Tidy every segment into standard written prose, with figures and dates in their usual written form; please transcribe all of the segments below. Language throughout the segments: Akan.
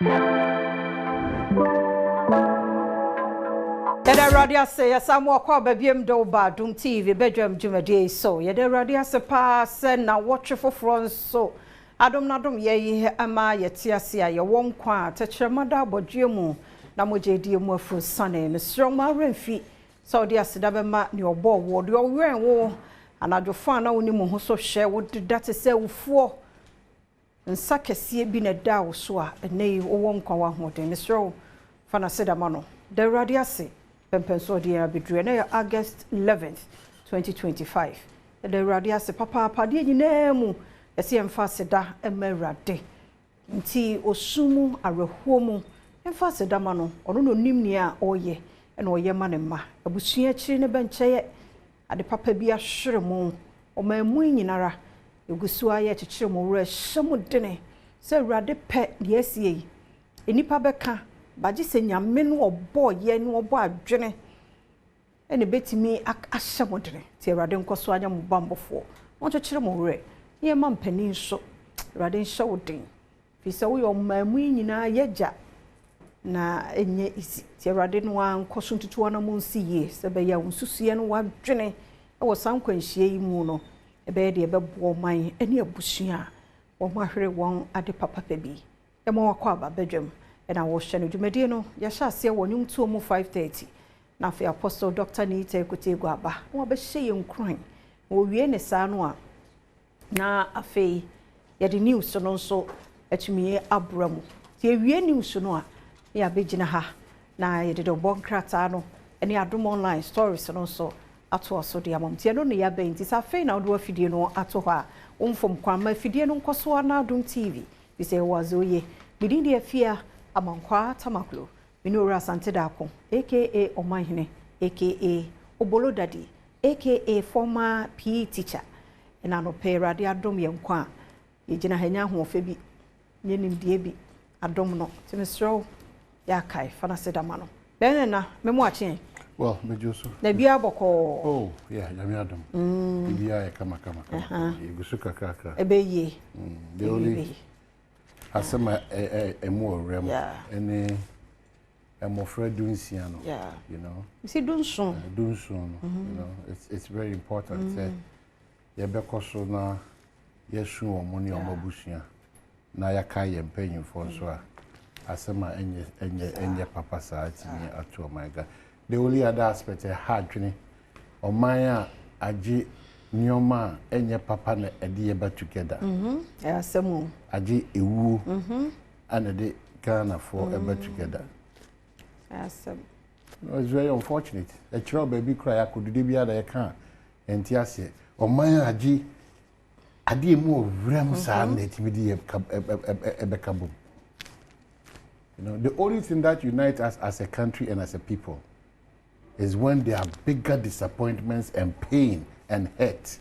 Yede radio say Samuel kwa babiem do ba Adom TV bedwam dwumade so yede radio say pa se na watch for so Adom na dom ye ama yete ase aye won kwa techremada abodwemu na mojedi mu afro sane ne stroma remfi so de aseda be ma ne obo wo de owen wo anadwofo na woni mu ho so hwe wo date se wufuo nsa kese bi na da wo so a nei wo won kwa wa ho de ne stro fa na seda ma no de radio say Pempenso dia bidre na August 11th 2025 the radio se papa pade nyina mu ese emfa seda emerade nti osumu arehuo mu emfa seda ma no ono no nimni a oye na oye ma ne ma abusua akiri ne bencheye ade papa bi ahwere mu o ma mu nyinara egusu aye akiri mu wura hyemu dene se rade pe de asie enipa beka baji se nyame no obo ye no obo adwene ene betimi ahyemodene ti Awurade nkoso anya mo bambofo won kyekere mo wure ye ma mpani nso Awurade nhye woden fi se wo yo mamu nyina yeja na enye isi ti Awurade no ankoso ntutu na mo nsi ye se be ya unsusuye no wadwene e wo sankwanhie yi mu no e be de e be bo man ene abusua wo mahwere won ade papa pa bi e mo wakọ aba bedwam and I was sharing dwumadi no ya sha ase wonum to mu 5:30 na fe apostle Dr. Nita Ekutegu aba wo be hye nkran wo wie ne sa no a na afi ya the news no nso atumi abramu ti wie news no a ya begina ha na ye de bonkrata no ene Adom online stories no nso ato aso de amamtie no ne ya be nti sa fe na wo afidie no ato ha umfom kwama afidie no nkoso na Adom TV bi se wazoye bidin de afia Amankwa Tamaklo Minura Santedako aka Omahine aka Obolo Daddy aka former PE teacher na no pe Radio Adom yenkwa ye gina hanya hofe bi nyenim die bi Adom no timesro ya kai fana sedama no ben na memo ache well mejoso na bia boko oh yeah yami Adom bia kama yegusu kakaka ebeye the only asema emo rem any emofre dunsia no you know you see dunsun you know it's very important that ye bekoso na yesu omoni omabusua na yaka ye mpanyin for so a asema enye papa saati ni ato my god the only other aspect hard dwene omanya agi Nyoma enye papa na edi eba together. Asemu. Aji ewu. And the Ghana for eba together. Asem. It's very unfortunate. A child baby cry I could do be other can. And tiase. O maya aji adi mu rem sa na timidi ebekabum. You know, the only thing that unites us as a country and as a people is when there are bigger disappointments and pain and hurt.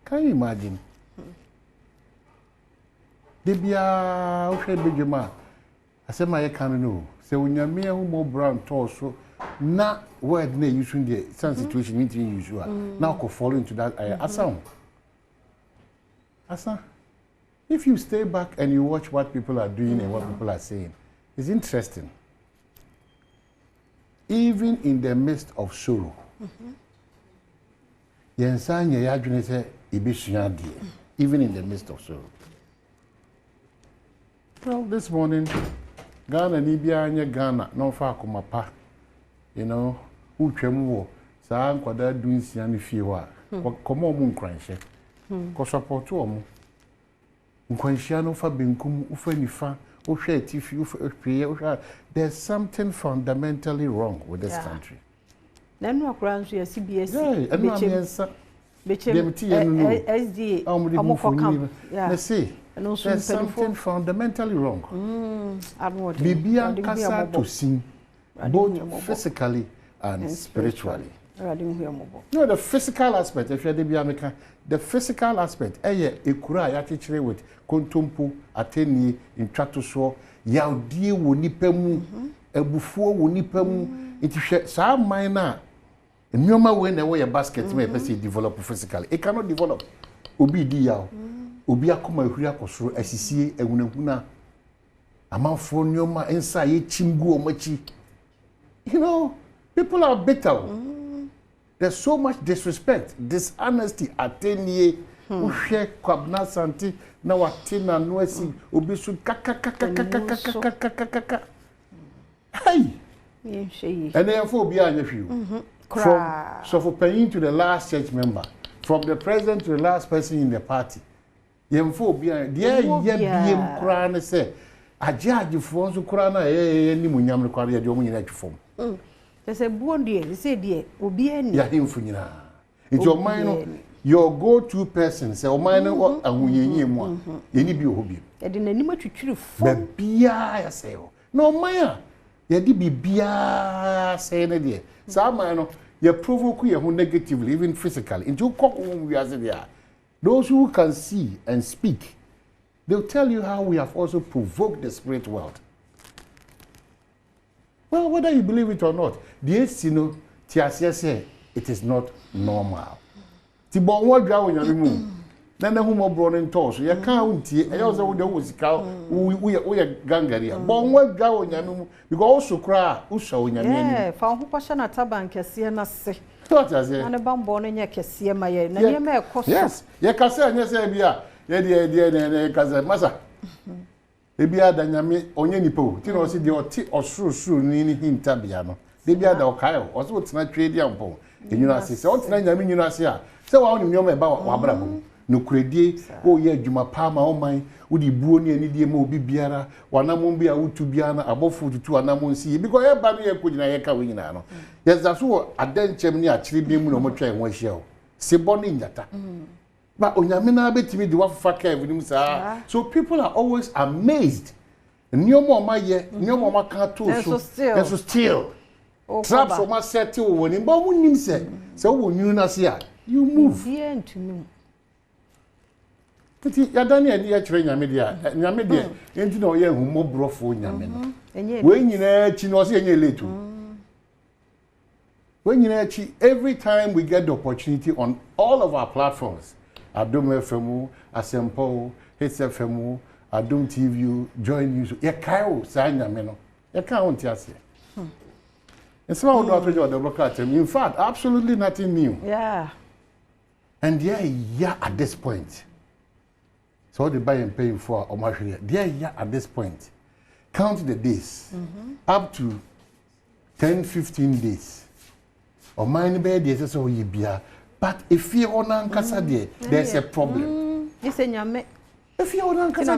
Can you imagine? Debia okay bejuma. Asema ye kan no. Se unyame hu mo brown to so na word na using the some situation mean usual. Now ko fall into that asa. If you stay back and you watch what people are doing and what people are saying, it's interesting. Even in the midst of sorrow. Yensanya yadwene se ebesua de even in the midst of sorrow. Well, this morning Ghana ni bia anya Ghana no fa akomapa, you know, utwam wo saa nkwada dunsia ne fie ho a komo mu nkranhye ko support wo nkwanhia no fa benkum ufa nifa uhwe atifi uhwe there's something fundamentally wrong with this country. Nanu akura nso ya CBS SDA amofokam there's something fundamentally wrong. Bibia kasa to sing both physically and spiritually. No, the physical aspect, if you're the physical aspect, ekura ya teachre with kontompo ateni intwatoso yaudie wo nipa mu ebufuo wo nipa mu intihwe saa man na nneoma we na we basket me person develop physically it cannot develop obi di yaw obi akoma ehuri akosoro asisie ehunahuna Amanfo nyoma inside ye chimgu omachi. You know, people are bitter. There's so much disrespect, dishonesty, attenye, ushe kwabna santi, na watina nwesi, obisu kaka. Hey! And therefore, be on you. So for paying to the last church member, from the president to the last person in the party, yemfo be on the crown say, I judge you for one crown, any munyam require your money form. They say, Bon dear, they say, dear, Obian, Yahimfunina. It's your mind, your go to person, say, O mine, and we ye one, any be hobby. I didn't know what you true for. Be I say, no, Maya. Yadi be bia say na dey some man you provoke you negatively even physically into come we as there those who can see and speak they'll tell you how we have also provoked the spirit world. Well, whether you believe it or not, the know say it is not normal. Ti bon wa dwa wonyame mu na na hu mo bro ne ntoso ye kan untie e yo se wo de wo sika wo ye gangaria bon wa dwa wonyame mu because so kra wo sha wonyame ni fa ho kwasha na taban kese na se what is it na bambo no nya kese ma ye na ye ma ekoso yes ye kase anya se bia ye de kase masa e bia da nyame onye nipo ti no se de oti osuru ni hinta bia no de bia da okayo o so tena trade ampo enyuna se o tena nyame nyuna se a se wa oni nyoma e ba wa brabo no kredie o ye adwuma pa ma o man wo di buo ni ani die ma obi biara wanamon bia wutu bia na abofo tutu anamon si because e ba no ye kogina ye ka wonyina no yes that so adenchem ni akire bi mu no mo twa ho ahia o se bo ni nyata ba onyame na betimi di wafafa ka evinim sa so people are always amazed nyoma ma ye nyoma ma ka to so still traps o ma set o woni ba mo nim se wo nyu na se a you move here to me. Titi ya Daniel ya chire nyame dia enti na oye hu mobrofo nyame no we nyina chi no se enye letu we nyina chi every time we get the opportunity on all of our platforms Adom FM Asempo Hits FM Adom TV Join News ya kaio sa nyame no ya ka on ti ase and so how do I broadcast in fact absolutely nothing new and yeah at this point. So they buy and pay for Omashria. They are at this point. Count the days. Up to 10-15 days. Or mine bed is so ye beer. But if you on Ankasa there, there's a problem. Yes, and if you on Ankasa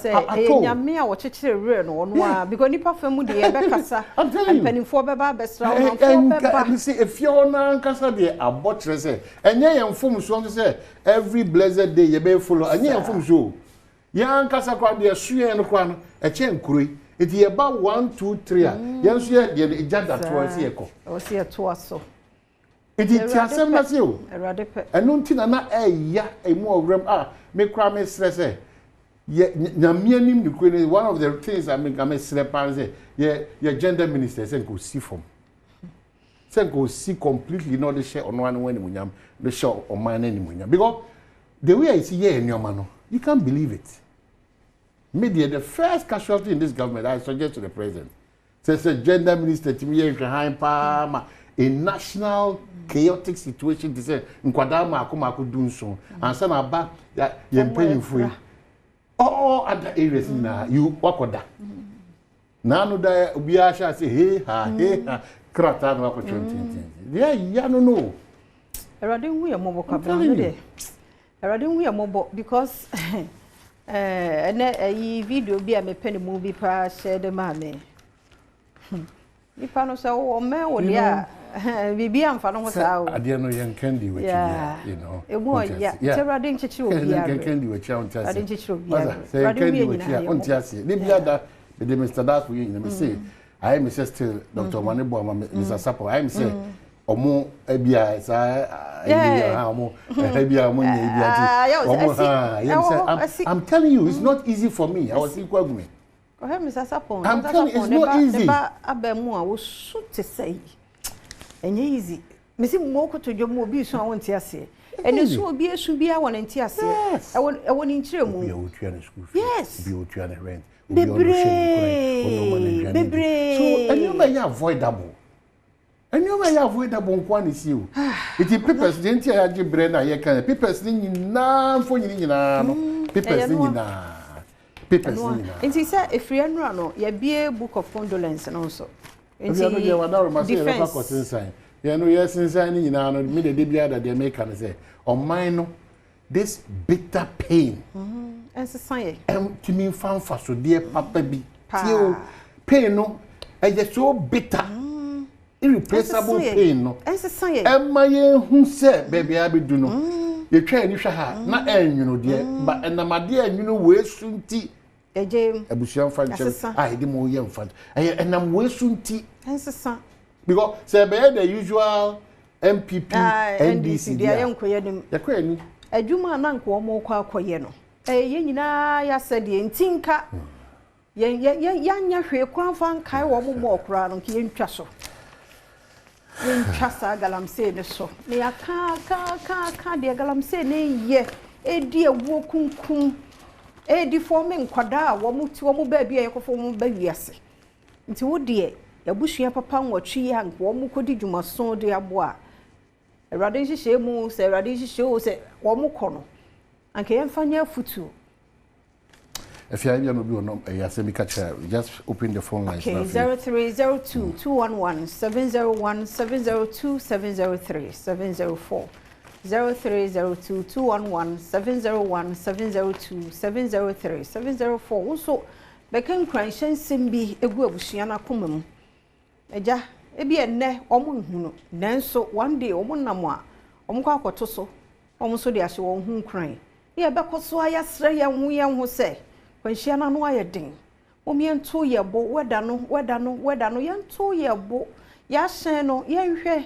Yamia or Chichi Run or because Nipa Famu de Becassa, I'm telling you, penny for Baba best round. And see, if you're on Ankasa there, a buttress, and ye and Fum so say every blessed day you may follow, and ye and Fum so. Yan Ankasa crowd there, Sue and Kwan, a chain curry. It is about 1, 2, 3. Yes, yeah, the judge that was here. Or see a toasso. It is Tiasem as you. And no tina na a more ram me crame stress. Namianim the one of the things I make a say, your gender minister send go see from. Send go see completely not the share on one when the show on mine anymore. Because the way I see here in your man, you can't believe it. Media, the first casualty in this government, I suggest to the president, says a gender minister to me behind Palma. A national chaotic situation to say nkwadama akoma akudun so ansa na ba ye mpanyim free all other areas na you wakoda na no da obi a sha say hey ha krata no opportunity yeah no erade hu ye mobo kabran de erade hu ye mobo because ene video bi a me pen movie pa share the mame Nipa no say o me o dia bibi amfa no sa o ade no yen candy we you know e mo ya terade nchichi obi ya candy we cha onti ase ade nchichi obi ya candy we cha onti ase ni bia da the Mr. Dark we you me say I am still Dr. Manebo Mr. Sapo I am say omo ebia sa ebia omo ebia omo ebia I'm telling you it's not easy for me I was equal with me Mr. Sapon, I'm telling you, it's not easy. Abemua was so to say. And easy. Missy Moko to your mobile, so I want to say. And it will be a subia one and tears. I want in Chile. Yes, be rent. bebre so any may avoidable any may avoidable nkwan si o it papers dey ntia ya je bre na ye kan papers ni nyina mfo nyina no papers ni nyina papers ni nyina nti say efrienura no ye bie book of condolence no so nti ye wada ro say ye fa consensus ye no yes insan ni nyina no me de bia da de make kan say on mine no this bitter pain ensesan ye timi fanfa so de papa bi ti o pain no e just so bitter irreplaceable pain no ensesan ye emma ye hu se baby abedu no ye twa ni hwa ha na enwuno de ba enamade enwuno we sunti ejem abusuan fa nche ah de mo ye mfa enam we sunti ensesan because say be the usual MPP NDC dia ye nkoye nim yakwa ni adwuma na nko omo kwa akoye no ye nyina ya sade ntinka ya nya hwe kwa fa nkai wo mo okura no ke ntwa so ntwa sa galamse ne so ne ya ka de galamse ne ye edi ewo kunkun edi forme nkwada wo mo ti wo mo ba bia yekofo mo ba wiase nti wo de ya busua papa nwotwi ya nko mo kodi dwumaso de aboa erade hihye mu se erade hihye o se wo mo kono anke yemfanya futu if you are no be no yasemika chair just open the phone lines okay 0302 211 701 702 703 704 0302 211 701 702 703 704 also bekan kranshen simbi egu abusua na komam eja ebi enne omo nhunu nanso one day omo namo a omo kwa akoto so omo so de ahye wo hu kran ye bekoso ayasre ye hu se kwanhia na no ayeden omiento ye bo weda no yento ye bo ya hyen no ye hwe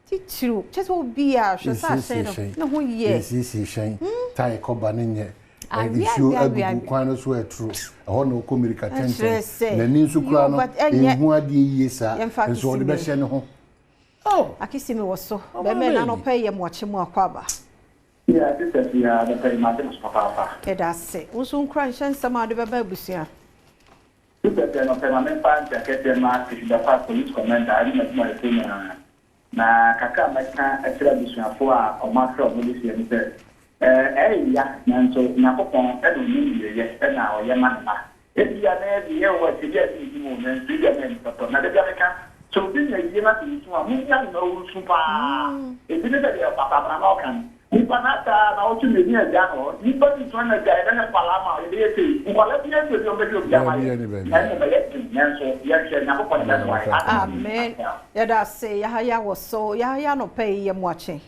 titiru chese obi a hwe sa hyen no ho ye si hyen tai koba ne nye show abu kwan so etru ho no komirika tenten na ni nso kura no ehu ade yie sa nso de be hyen ho akisimi wo so be me na no pay ye moche mu akwaba yeah this is the pay ma dem papa edase unso nkran hyen sama de beba busia this is no pay ma me pa jacket ma ti da pa police commander ali ma ti na kaka ma ka atira busia fo a o ma kra police ye ni ya nanso nakopon edo ni ye na o ye ma ya na ye wo ti ye ni mo na ti ye na to na de ka so bi na ye na ti so a mu ya na o su pa e bi de de papa na no kan ni panata na o tu me ni ja no ni pa ti so na ja na palama e de ti ko la ti ye ti o be ti o ja ma na ni be ye ti nanso ye che nakopon na no amen ya da se ya wo so ya no pay ye mo ache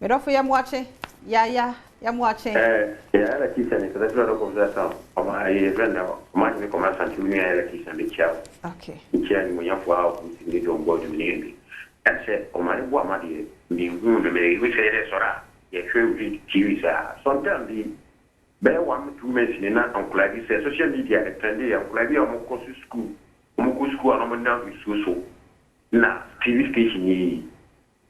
Mirofo ya mwache ya mwache ya la kisa ni kada tula ko za ama ye venda ama ni ko ma santi ni ya la kisa ni chao okay kia ni mwenye fwa au ni dongo du ni ese o ma ni bwa ma di ni hu me we fere sora ye hwe TV sa sometimes di be one 2 months ni na ankulabi se social media etende ya ankulabi o mo ko school no mo na so na TV station ni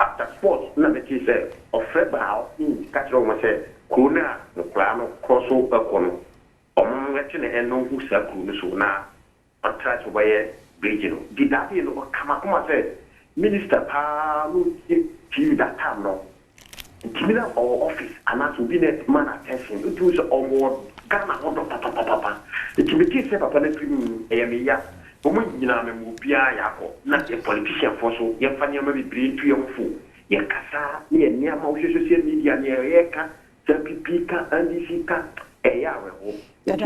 after sports na me ti say ofre ba ni ka tro mo say kuna no kla no kroso akono omo ngati ne eno hu sa kru no so na atra to baye bridge no di that you know kama kuma say minister pa no ti that time no kimina our office ana to be net man attention it was omo Ghana ho do papa it be ti say papa na prim eyamiya omo nyina me mu bia yakọ na a politician for so ye fa nyama bi bri tu yemfo ye kasa ye nyama o social media ne ye ka MPP ka NDC ka ya we ho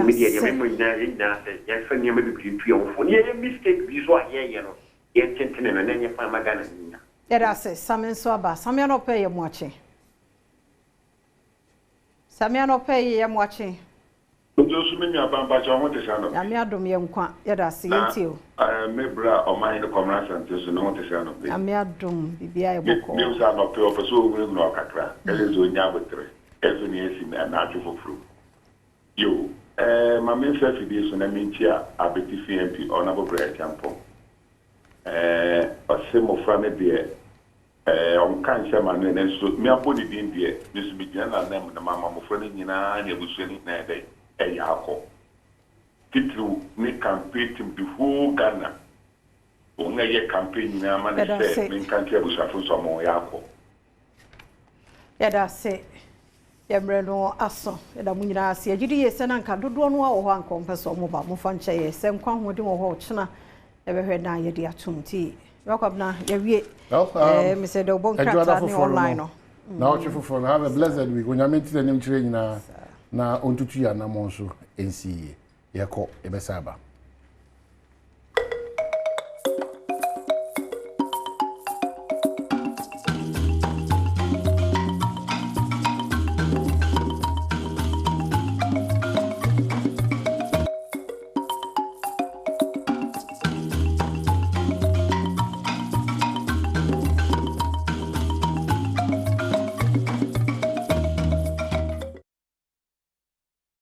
media ye me nyina ye fa nyama bi bri tu yemfo ye mistake bi so ye no ye tentene na nye fa magana nyina era se samen so aba samen no pay ye mo ache samen no pay ye mo ache Ojo me nya bamba cha ho te sano. Ya me adom ye nkwa ya da se yenti o. Mebra o man the commerce and so no te sano. Ya me adom bibia ye boko. Me sa no pe o so o no kakra. Ele zo nya botre. Ezo ni esi me na atu foforo. Yo, ma me fa fidi so na minti a abeti FMP ona bo bra champo. O se mo fra me de on kan sha ma ne so me apodi din de bisu bi na na na mama mo fra ni nyina na ebusu ni na dai. yako titru me campaign team the whole Ghana on a campaign na man say me kanti abusafo so mo yako yada se yemre no aso yada munyina ase agidi yese na nka dodo no wo ho ankompeso mo ba mo fa nche yese nkwa hodi wo ho chena ebehwe na yede atumti Welcome yewie me say the bon character ni online no na o chefo have a blessed week when you meet the name chire nyina na ontutu ya na mo so ensi ye ko ebesaba